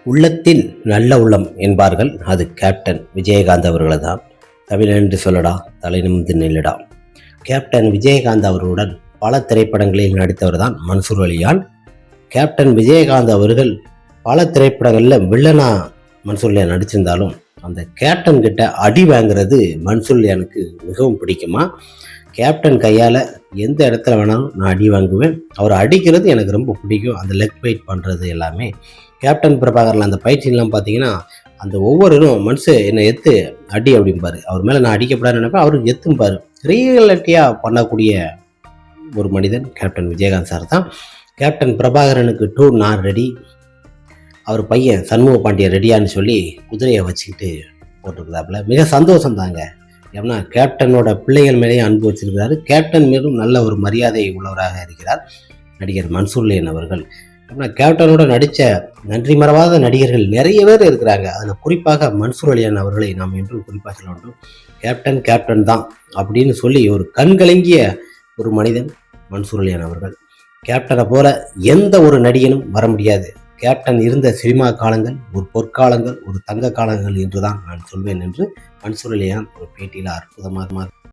உள்ளத்தில் நல்ல உள்ளம் என்பார்கள். அது கேப்டன் விஜயகாந்த் அவர்களை தான். தமிழன் என்று சொல்லடா, தலை நிமிர்ந்து நில்லடா. கேப்டன் விஜயகாந்த் அவர்களுடன் பல திரைப்படங்களில் நடித்தவர் தான் மன்சூர் அலியான். கேப்டன் விஜயகாந்த் அவர்கள் பல திரைப்படங்களில் வில்லனா மன்சூர் அலியான் நடிச்சிருந்தாலும் அந்த கேப்டன் கிட்ட அடி வாங்குறது மன்சூர் அலியானுக்கு மிகவும் பிடிக்குமா. கேப்டன் கையால் எந்த இடத்துல வேணாலும் நான் அடி வாங்குவேன். அவர் அடிக்கிறது எனக்கு ரொம்ப பிடிக்கும். அந்த லெக் ஃபைட் பண்ணுறது எல்லாமே. கேப்டன் பிரபாகரில் அந்த பயிற்சியெல்லாம் பார்த்தீங்கன்னா, அந்த ஒவ்வொருவரும் என்னை எத்து அடி அப்படிம்பாரு. அவர் மேலே நான் அடிக்கப்படாதுன்னு நினைப்பேன், அவருக்கு எத்தும்பாரு. ரியலிட்டியாக பண்ணக்கூடிய ஒரு மனிதன் கேப்டன் விஜயகாந்த் சார் தான். கேப்டன் பிரபாகரனுக்கு நான் ரெடி, அவர் பையன் சண்முக பாண்டியன் ரெடியான்னு சொல்லி குதிரையை வச்சுக்கிட்டு போட்டிருக்கிறாப்புல. மிக சந்தோஷம் தாங்க. ஏன்னா கேப்டனோட பிள்ளைகள் மேலேயும் அன்பு வச்சிருக்கிறாரு. கேப்டன் மீதும் நல்ல ஒரு மரியாதை உள்ளவராக இருக்கிறார் நடிகர் மன்சூர் அலியான் அவர்கள். ஏன்னா கேப்டனோட நடித்த நன்றி மறவாத நடிகர்கள் நிறைய பேர் இருக்கிறாங்க. அதில் குறிப்பாக மன்சூர் அலியான் அவர்களை நாம் என்றும் குறிப்பாக சொல்ல வேண்டும். கேப்டன் தான் அப்படின்னு சொல்லி ஒரு கண்கலங்கிய ஒரு மனிதன் மன்சூர் அலியான் அவர்கள். கேப்டனை போல எந்த ஒரு நடிகனும் வர முடியாது. கேப்டன் இருந்த சினிமா காலங்கள் ஒரு பொற்காலங்கள், ஒரு தங்க காலங்கள் என்றுதான் நான் சொல்வேன் என்று மன்சூர் அலியான் ஒரு பேட்டியில் அற்புதமாக